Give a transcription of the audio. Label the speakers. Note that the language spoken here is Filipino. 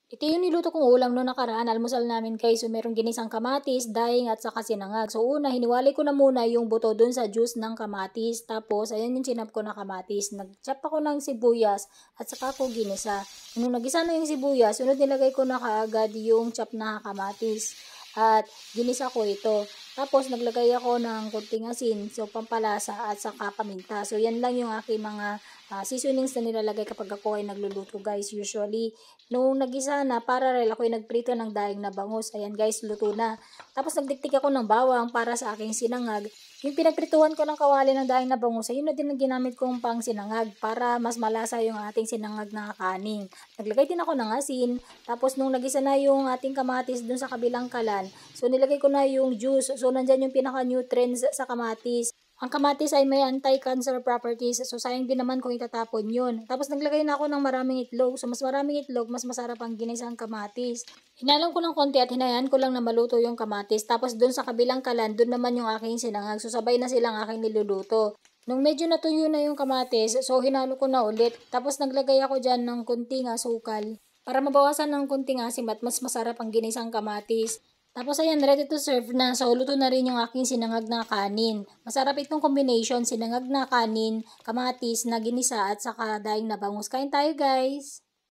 Speaker 1: Ito yung niluto kong ulam no nakaraan, almusal namin guys. So merong ginisang kamatis, daing at saka sinangag. So una, hiniwalay ko na muna yung buto dun sa juice ng kamatis. Tapos ayan yung chinap ko na kamatis. Nag-chop ako ng sibuyas at saka ko ginisa. Nung nagisa na yung sibuyas, sunod nilagay ko na kaagad yung chop na kamatis. At ginisa ko ito. Tapos naglagay ako ng konting asin, so pampalasa at saka paminta. So yan lang yung aking mga seasonings na nilalagay kapag ako ay nagluluto guys. Usually, nung nagisa na, parallel ako ay nagprito ng daing na bangus. Ayan guys, luto na. Tapos nagdiktik ako ng bawang para sa aking sinangag. Yung pinagprituhan ko ng kawali ng daing na bangus, ayun na din ang ginamit kong pang sinangag para mas malasa yung ating sinangag na kanin. Naglagay din ako ng asin. Tapos nung nagisa na yung ating kamatis dun sa kabilang kalan, so nilagay ko na yung juice. So nandyan yung pinaka-nutrients sa kamatis. Ang kamatis ay may anti-cancer properties. So sayang din naman kung itatapon yun. Tapos naglagay na ako ng maraming itlog. So mas maraming itlog, mas masarap ang ginisang kamatis. Hinalong ko ng konti at hinayaan ko lang na maluto yung kamatis. Tapos dun sa kabilang kalan, dun naman yung aking sinangag. So sabay na silang aking niluluto. Nung medyo natuyo na yung kamatis, so hinalo ko na ulit. Tapos naglagay ako dyan ng konting asukal para mabawasan ng konting asim at mas masarap ang ginisang kamatis. Tapos ayan, ready to serve na. So, luto na rin yung aking sinangag na kanin. Masarap itong combination, sinangag na kanin, kamatis na ginisa at saka daing na bangus. Kain tayo guys!